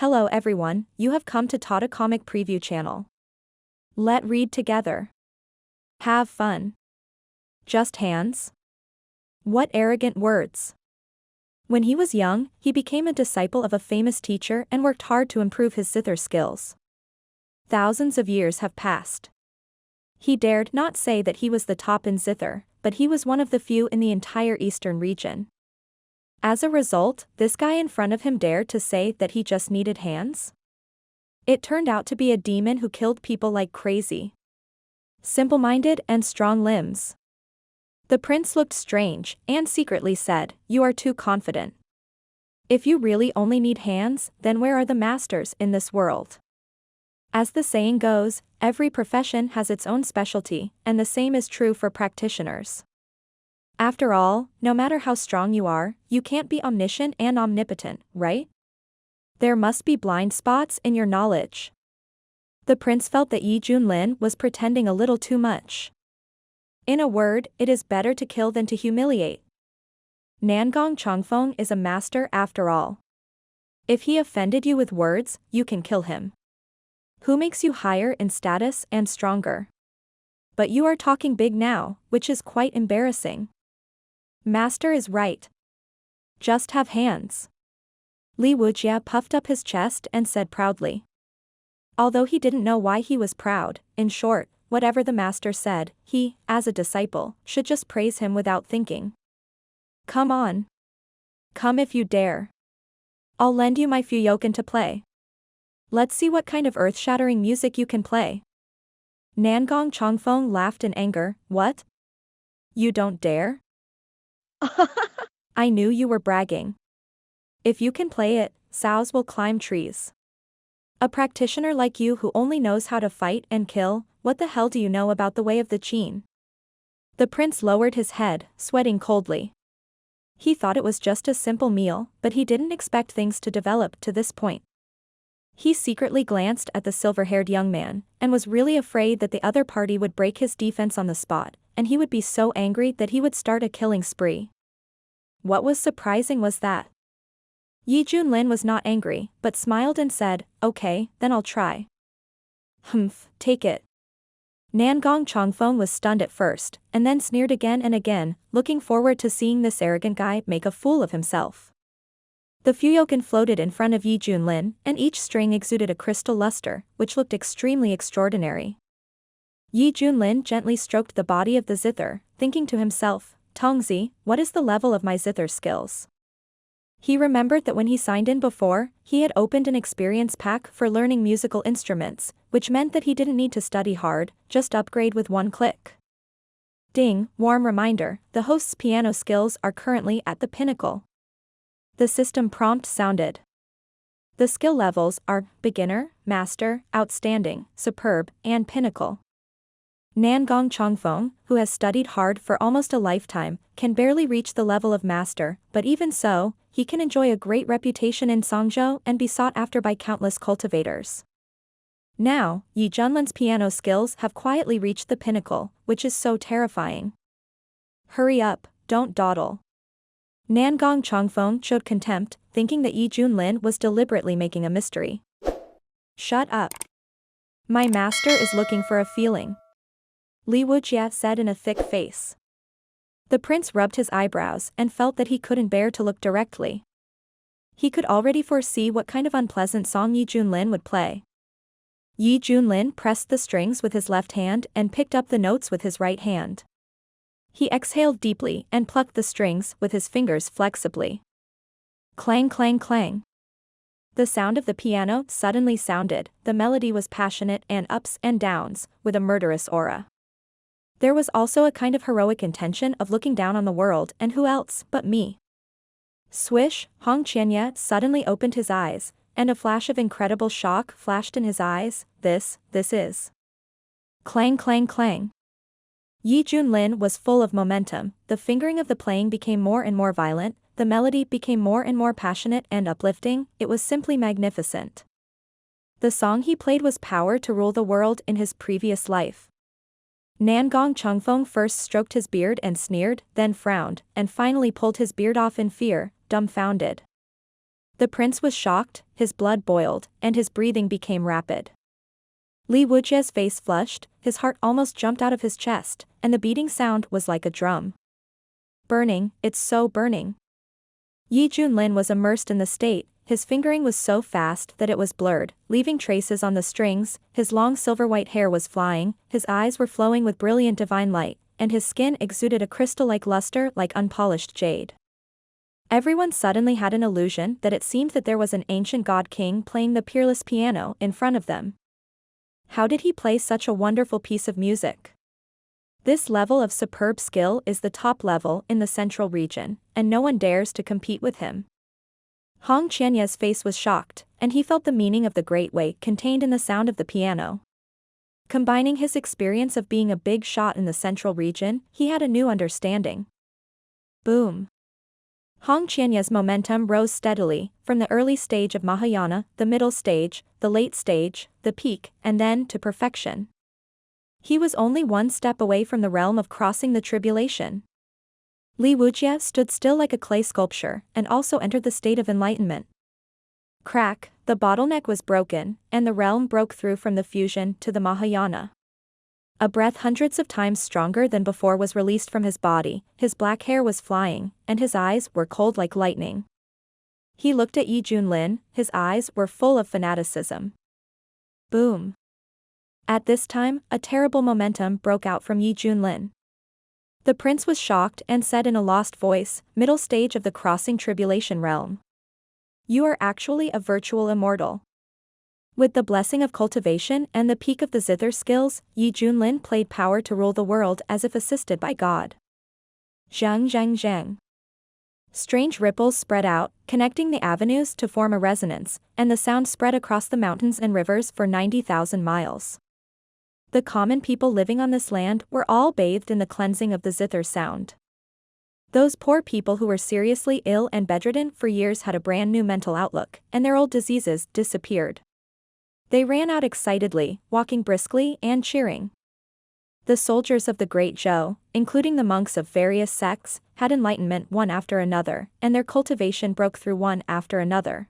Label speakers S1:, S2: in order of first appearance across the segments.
S1: Hello everyone, you have come to Tata Comic Preview channel. Let read together. Have fun. Just hands? What arrogant words. When he was young, he became a disciple of a famous teacher and worked hard to improve his zither skills. Thousands of years have passed. He dared not say that he was the top in zither, but he was one of the few in the entire eastern region. As a result, this guy in front of him dared to say that he just needed hands? It turned out to be a demon who killed people like crazy. Simple-minded and strong limbs. The prince looked strange, and secretly said, "You are too confident. If you really only need hands, then where are the masters in this world?" As the saying goes, every profession has its own specialty, and the same is true for practitioners. After all, no matter how strong you are, you can't be omniscient and omnipotent, right? There must be blind spots in your knowledge. The prince felt that Junlin was pretending a little too much. In a word, it is better to kill than to humiliate. Nangong Chongfeng is a master after all. If he offended you with words, you can kill him. Who makes you higher in status and stronger? But you are talking big now, which is quite embarrassing. Master is right. Just have hands. Li Wujia puffed up his chest and said proudly. Although he didn't know why he was proud, in short, whatever the master said, he, as a disciple, should just praise him without thinking. Come on. Come if you dare. I'll lend you my Fuyoken to play. Let's see what kind of earth-shattering music you can play. Nangong Chongfeng laughed in anger. What? You don't dare? I knew you were bragging. If you can play it, sows will climb trees. A practitioner like you who only knows how to fight and kill, what the hell do you know about the way of the Qin? The prince lowered his head, sweating coldly. He thought it was just a simple meal, but he didn't expect things to develop to this point. He secretly glanced at the silver-haired young man, and was really afraid that the other party would break his defense on the spot, and he would be so angry that he would start a killing spree. What was surprising was that Junlin was not angry, but smiled and said, "Okay, then I'll try." Humph, take it. Nangong Chongfeng was stunned at first, and then sneered again and again, looking forward to seeing this arrogant guy make a fool of himself. The Fuyoken floated in front of Junlin, and each string exuded a crystal luster, which looked extremely extraordinary. Junlin gently stroked the body of the zither, thinking to himself, Tongzi, what is the level of my zither skills? He remembered that when he signed in before, he had opened an experience pack for learning musical instruments, which meant that he didn't need to study hard, just upgrade with one click. Ding, warm reminder, the host's piano skills are currently at the pinnacle. The system prompt sounded. The skill levels are beginner, master, outstanding, superb, and pinnacle. Nangong Chongfeng, who has studied hard for almost a lifetime, can barely reach the level of master, but even so, he can enjoy a great reputation in Songzhou and be sought after by countless cultivators. Now, Junlin's piano skills have quietly reached the pinnacle, which is so terrifying. Hurry up, don't dawdle. Nangong Chongfeng showed contempt, thinking that Junlin was deliberately making a mystery. Shut up. My master is looking for a feeling. Li Wujia said in a thick face. The prince rubbed his eyebrows and felt that he couldn't bear to look directly. He could already foresee what kind of unpleasant song Junlin would play. Junlin pressed the strings with his left hand and picked up the notes with his right hand. He exhaled deeply and plucked the strings with his fingers flexibly. Clang clang clang. The sound of the piano suddenly sounded, the melody was passionate and ups and downs, with a murderous aura. There was also a kind of heroic intention of looking down on the world and who else but me. Swish, Hong Qianye suddenly opened his eyes, and a flash of incredible shock flashed in his eyes. This is. Clang clang clang. Junlin was full of momentum, the fingering of the playing became more and more violent, the melody became more and more passionate and uplifting, it was simply magnificent. The song he played was power to rule the world in his previous life. Nangong Chongfeng first stroked his beard and sneered, then frowned, and finally pulled his beard off in fear, dumbfounded. The prince was shocked, his blood boiled, and his breathing became rapid. Li Wujie's face flushed, his heart almost jumped out of his chest, and the beating sound was like a drum. Burning, it's so burning. Yi Junlin was immersed in the state, his fingering was so fast that it was blurred, leaving traces on the strings, his long silver-white hair was flying, his eyes were flowing with brilliant divine light, and his skin exuded a crystal-like luster like unpolished jade. Everyone suddenly had an illusion that it seemed that there was an ancient god king playing the peerless piano in front of them. How did he play such a wonderful piece of music? This level of superb skill is the top level in the central region, and no one dares to compete with him. Hong Qianye's face was shocked, and he felt the meaning of the great weight contained in the sound of the piano. Combining his experience of being a big shot in the central region, he had a new understanding. Boom. Hong Qianye's momentum rose steadily, from the early stage of Mahayana, the middle stage, the late stage, the peak, and then to perfection. He was only one step away from the realm of crossing the tribulation. Li Wujie stood still like a clay sculpture, and also entered the state of enlightenment. Crack, the bottleneck was broken, and the realm broke through from the fusion to the Mahayana. A breath hundreds of times stronger than before was released from his body, his black hair was flying, and his eyes were cold like lightning. He looked at Yi Junlin, his eyes were full of fanaticism. Boom. At this time, a terrible momentum broke out from Yi Junlin. The prince was shocked and said in a lost voice, "Middle stage of the crossing tribulation realm. You are actually a virtual immortal." With the blessing of cultivation and the peak of the zither skills, Yi Junlin played power to rule the world as if assisted by God. Zhang zhang zhang. Strange ripples spread out, connecting the avenues to form a resonance, and the sound spread across the mountains and rivers for 90,000 miles. The common people living on this land were all bathed in the cleansing of the zither sound. Those poor people who were seriously ill and bedridden for years had a brand new mental outlook, and their old diseases disappeared. They ran out excitedly, walking briskly and cheering. The soldiers of the Great Zhou, including the monks of various sects, had enlightenment one after another, and their cultivation broke through one after another.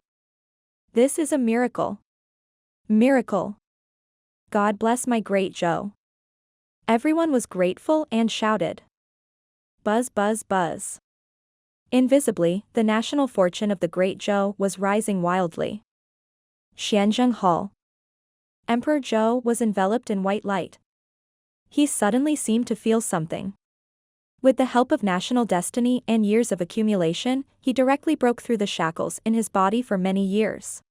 S1: This is a miracle. Miracle. God bless my Great Zhou. Everyone was grateful and shouted. Buzz buzz buzz. Invisibly, the national fortune of the Great Zhou was rising wildly. Xianzheng Hall. Emperor Zhou was enveloped in white light. He suddenly seemed to feel something. With the help of national destiny and years of accumulation, he directly broke through the shackles in his body for many years.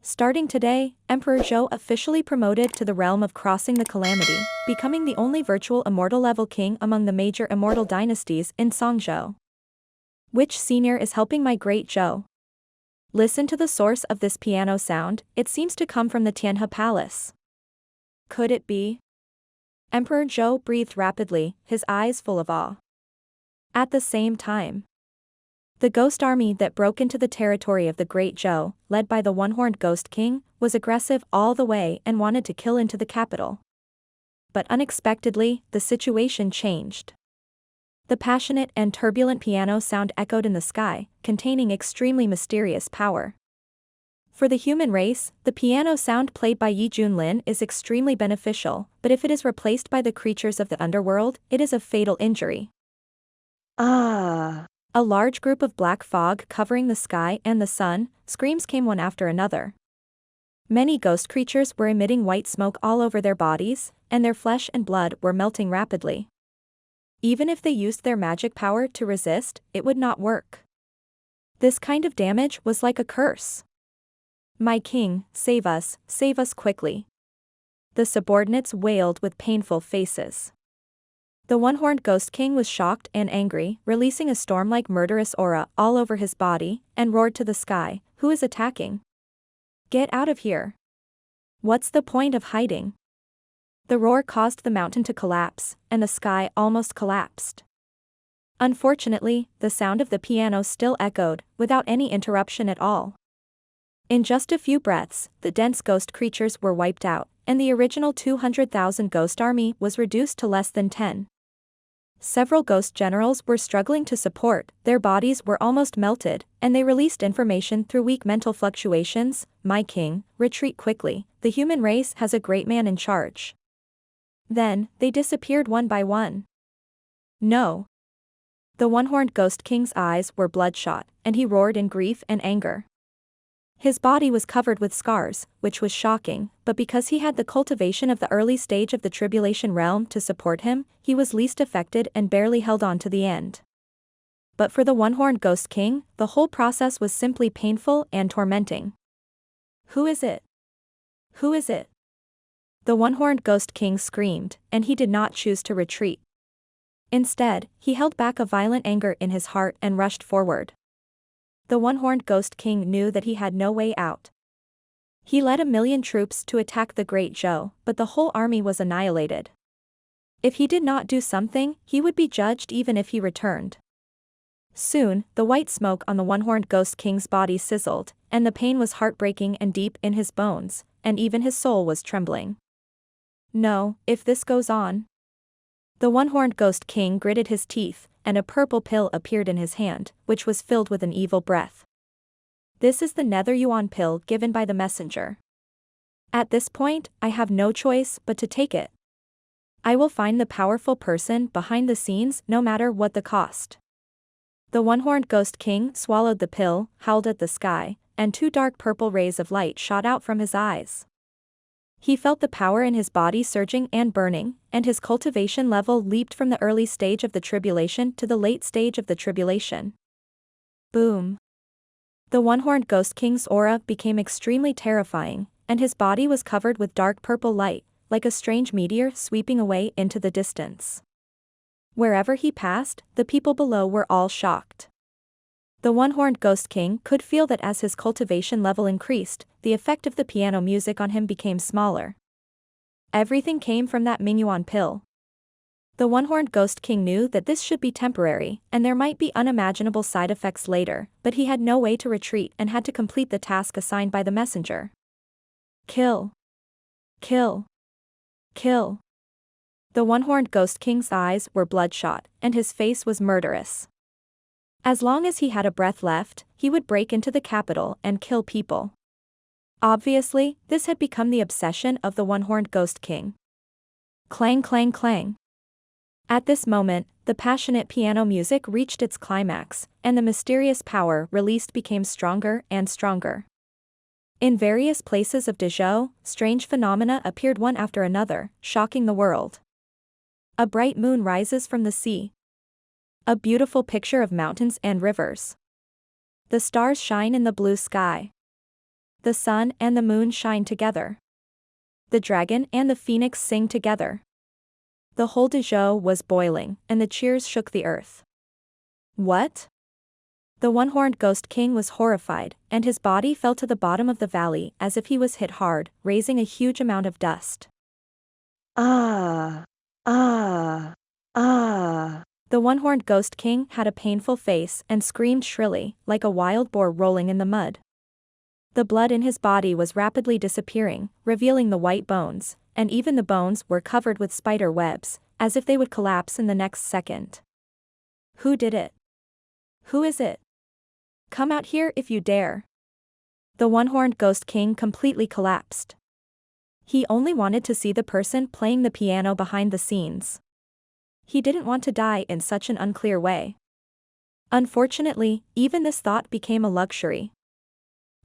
S1: Starting today, Emperor Zhou officially promoted to the realm of crossing the calamity, becoming the only virtual immortal level king among the major immortal dynasties in Songzhou. Which senior is helping my Great Zhou? Listen to the source of this piano sound, it seems to come from the Tianhe Palace. Could it be? Emperor Zhou breathed rapidly, his eyes full of awe. At the same time, the ghost army that broke into the territory of the Great Zhou, led by the one-horned ghost king, was aggressive all the way and wanted to kill into the capital. But unexpectedly, the situation changed. The passionate and turbulent piano sound echoed in the sky, containing extremely mysterious power. For the human race, the piano sound played by Yi Junlin is extremely beneficial, but if it is replaced by the creatures of the underworld, it is of fatal injury. Ah! A large group of black fog covering the sky and the sun, screams came one after another. Many ghost creatures were emitting white smoke all over their bodies, and their flesh and blood were melting rapidly. Even if they used their magic power to resist, it would not work. This kind of damage was like a curse. My king, save us quickly. The subordinates wailed with painful faces. The one-horned ghost king was shocked and angry, releasing a storm-like murderous aura all over his body, and roared to the sky, "Who is attacking? Get out of here! What's the point of hiding?" The roar caused the mountain to collapse, and the sky almost collapsed. Unfortunately, the sound of the piano still echoed, without any interruption at all. In just a few breaths, the dense ghost creatures were wiped out, and the original 200,000 ghost army was reduced to less than 10. Several ghost generals were struggling to support, their bodies were almost melted, and they released information through weak mental fluctuations. My king, retreat quickly, the human race has a great man in charge. Then, they disappeared one by one. No. The one-horned ghost king's eyes were bloodshot, and he roared in grief and anger. His body was covered with scars, which was shocking, but because he had the cultivation of the early stage of the tribulation realm to support him, he was least affected and barely held on to the end. But for the one-horned ghost king, the whole process was simply painful and tormenting. Who is it? Who is it? The one-horned ghost king screamed, and he did not choose to retreat. Instead, he held back a violent anger in his heart and rushed forward. The one-horned ghost king knew that he had no way out. He led 1,000,000 troops to attack the Great Zhou, but the whole army was annihilated. If he did not do something, he would be judged even if he returned. Soon, the white smoke on the one-horned ghost king's body sizzled, and the pain was heartbreaking and deep in his bones, and even his soul was trembling. No, if this goes on. The one-horned ghost king gritted his teeth, and a purple pill appeared in his hand, which was filled with an evil breath. This is the Nether Yuan pill given by the messenger. At this point, I have no choice but to take it. I will find the powerful person behind the scenes no matter what the cost. The one-horned ghost king swallowed the pill, howled at the sky, and 2 dark purple rays of light shot out from his eyes. He felt the power in his body surging and burning, and his cultivation level leaped from the early stage of the tribulation to the late stage of the tribulation. Boom. The one-horned ghost king's aura became extremely terrifying, and his body was covered with dark purple light, like a strange meteor sweeping away into the distance. Wherever he passed, the people below were all shocked. The one-horned ghost king could feel that as his cultivation level increased, the effect of the piano music on him became smaller. Everything came from that Manhwa pill. The one-horned ghost king knew that this should be temporary, and there might be unimaginable side effects later, but he had no way to retreat and had to complete the task assigned by the messenger. Kill. Kill. Kill. The one-horned ghost king's eyes were bloodshot, and his face was murderous. As long as he had a breath left, he would break into the capital and kill people. Obviously, this had become the obsession of the one-horned ghost king. Clang clang clang. At this moment, the passionate piano music reached its climax, and the mysterious power released became stronger and stronger. In various places of Dezhou, strange phenomena appeared one after another, shocking the world. A bright moon rises from the sea. A beautiful picture of mountains and rivers. The stars shine in the blue sky. The sun and the moon shine together. The dragon and the phoenix sing together. The whole Dezhou was boiling, and the cheers shook the earth. What? The one-horned ghost king was horrified, and his body fell to the bottom of the valley as if he was hit hard, raising a huge amount of dust. Ah! Ah! Ah! The one-horned ghost king had a painful face and screamed shrilly, like a wild boar rolling in the mud. The blood in his body was rapidly disappearing, revealing the white bones, and even the bones were covered with spider webs, as if they would collapse in the next second. Who did it? Who is it? Come out here if you dare. The one-horned ghost king completely collapsed. He only wanted to see the person playing the piano behind the scenes. He didn't want to die in such an unclear way. Unfortunately, even this thought became a luxury.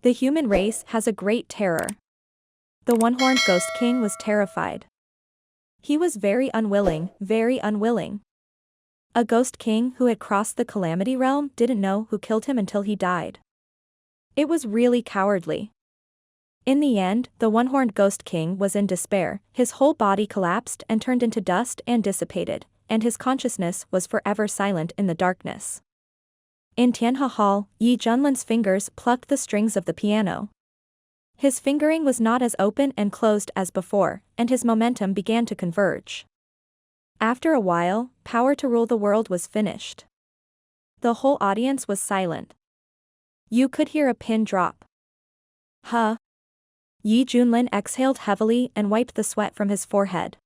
S1: The human race has a great terror. The one-horned ghost king was terrified. He was very unwilling, very unwilling. A ghost king who had crossed the calamity realm didn't know who killed him until he died. It was really cowardly. In the end, the one-horned ghost king was in despair, his whole body collapsed and turned into dust and dissipated, and his consciousness was forever silent in the darkness. In Tianhe Hall, Yi Junlin's fingers plucked the strings of the piano. His fingering was not as open and closed as before, and his momentum began to converge. After a while, power to rule the world was finished. The whole audience was silent. You could hear a pin drop. Huh? Yi Junlin exhaled heavily and wiped the sweat from his forehead.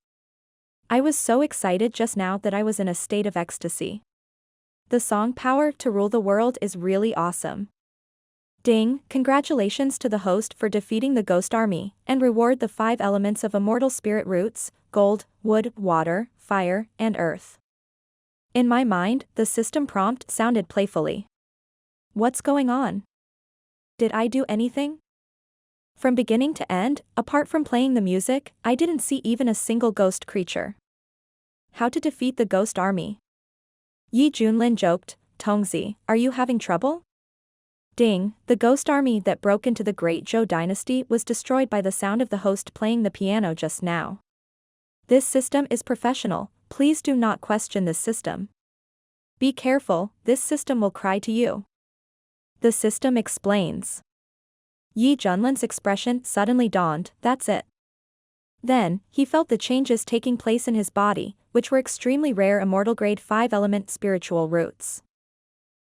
S1: I was so excited just now that I was in a state of ecstasy. The song Power to Rule the World is really awesome. Ding, congratulations to the host for defeating the ghost army, and reward the 5 elements of immortal spirit roots: gold, wood, water, fire, and earth. In my mind, the system prompt sounded playfully. What's going on? Did I do anything? From beginning to end, apart from playing the music, I didn't see even a single ghost creature. How to defeat the ghost army? Yi Junlin joked, Tongzi, are you having trouble? Ding, the ghost army that broke into the Great Zhou dynasty was destroyed by the sound of the host playing the piano just now. This system is professional, please do not question this system. Be careful, this system will cry to you. The system explains. Yi Junlin's expression suddenly dawned, that's it. Then, he felt the changes taking place in his body, which were extremely rare immortal grade 5 element spiritual roots.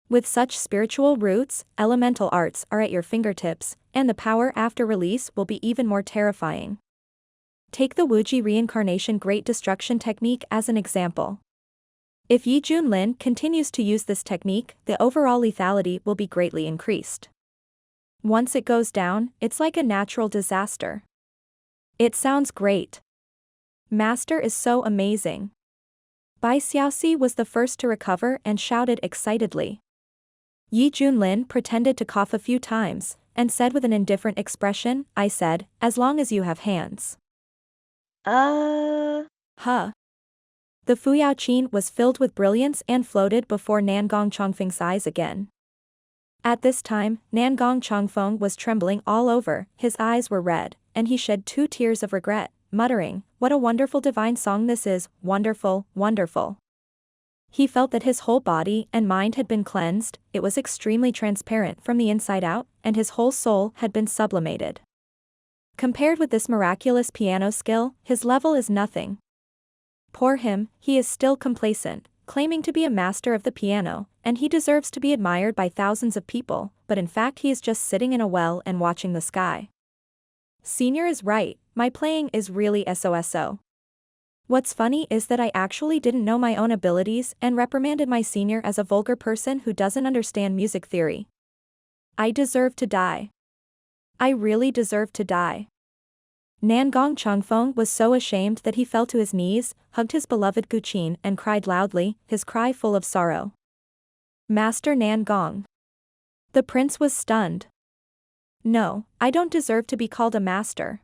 S1: With such spiritual roots, elemental arts are at your fingertips, and the power after release will be even more terrifying. Take the Wuji reincarnation Great Destruction technique as an example. If Yi Junlin continues to use this technique, the overall lethality will be greatly increased. Once it goes down, it's like a natural disaster. It sounds great. Master is so amazing. Bai Xiaoxi was the first to recover and shouted excitedly. Yi Junlin pretended to cough a few times, and said with an indifferent expression, I said, as long as you have hands. Huh. The Fuyao Qin was filled with brilliance and floated before Nangong Chongfeng's eyes again. At this time, Nangong Chongfeng was trembling all over, his eyes were red, and he shed 2 tears of regret, muttering, what a wonderful divine song this is, wonderful, wonderful. He felt that his whole body and mind had been cleansed, it was extremely transparent from the inside out, and his whole soul had been sublimated. Compared with this miraculous piano skill, his level is nothing. Poor him, he is still complacent, claiming to be a master of the piano, and he deserves to be admired by thousands of people, but in fact he is just sitting in a well and watching the sky. Senior is right, my playing is really SOSO. What's funny is that I actually didn't know my own abilities and reprimanded my senior as a vulgar person who doesn't understand music theory. I deserve to die. I really deserve to die. Nangong Chongfeng was so ashamed that he fell to his knees, hugged his beloved Guqin and cried loudly, his cry full of sorrow. Master Nangong. The prince was stunned. No, I don't deserve to be called a master.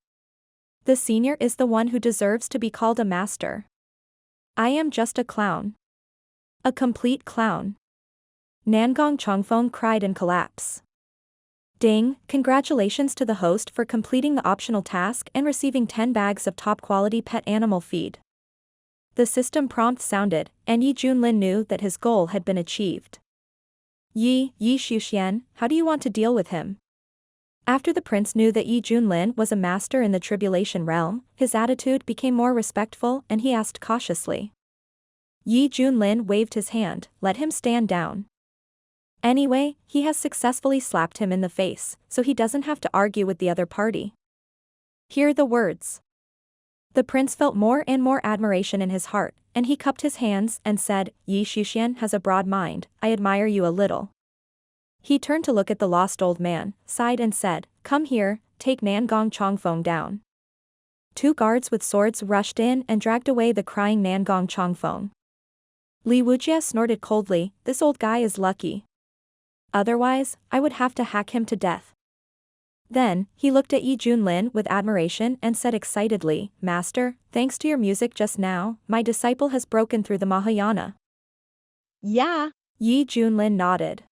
S1: The senior is the one who deserves to be called a master. I am just a clown. A complete clown. Nangong Chongfeng cried in collapse. Ding, congratulations to the host for completing the optional task and receiving 10 bags of top-quality pet animal feed. The system prompt sounded, and Yi Junlin knew that his goal had been achieved. Yi Xuxian, how do you want to deal with him? After the prince knew that Yi Junlin was a master in the tribulation realm, his attitude became more respectful and he asked cautiously. Yi Junlin waved his hand, let him stand down. Anyway, he has successfully slapped him in the face, so he doesn't have to argue with the other party. Hear the words. The prince felt more and more admiration in his heart, and he cupped his hands and said, Yi Xuxian has a broad mind, I admire you a little. He turned to look at the lost old man, sighed and said, come here, take Nangong Chongfeng down. 2 guards with swords rushed in and dragged away the crying Nangong Chongfeng. Li Wujie snorted coldly, this old guy is lucky. Otherwise, I would have to hack him to death. Then, he looked at Yi Junlin with admiration and said excitedly, Master, thanks to your music just now, my disciple has broken through the Mahayana.
S2: Yeah.
S1: Yi Junlin nodded.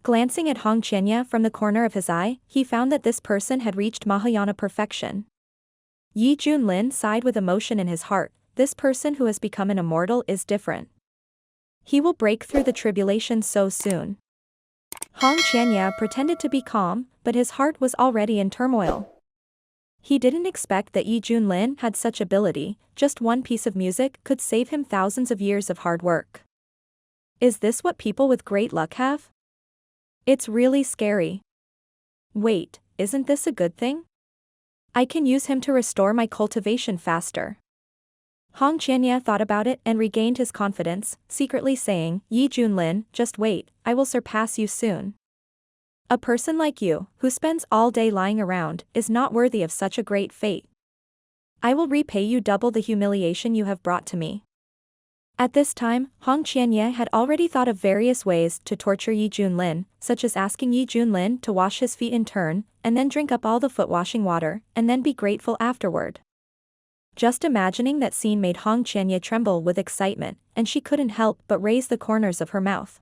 S1: Glancing at Hong Qianya from the corner of his eye, he found that this person had reached Mahayana perfection. Yi Junlin sighed with emotion in his heart, this person who has become an immortal is different. He will break through the tribulation so soon. Hong Qianya pretended to be calm, but his heart was already in turmoil. He didn't expect that Yi Junlin had such ability, just one piece of music could save him thousands of years of hard work. Is this what people with great luck have? It's really scary. Wait, isn't this a good thing? I can use him to restore my cultivation faster. Hong Qianye thought about it and regained his confidence, secretly saying, Yi Junlin, just wait, I will surpass you soon. A person like you, who spends all day lying around, is not worthy of such a great fate. I will repay you double the humiliation you have brought to me. At this time, Hong Qianye had already thought of various ways to torture Yi Junlin, such as asking Yi Junlin to wash his feet in turn, and then drink up all the foot-washing water, and then be grateful afterward. Just imagining that scene made Hong Qianye tremble with excitement, and she couldn't help but raise the corners of her mouth.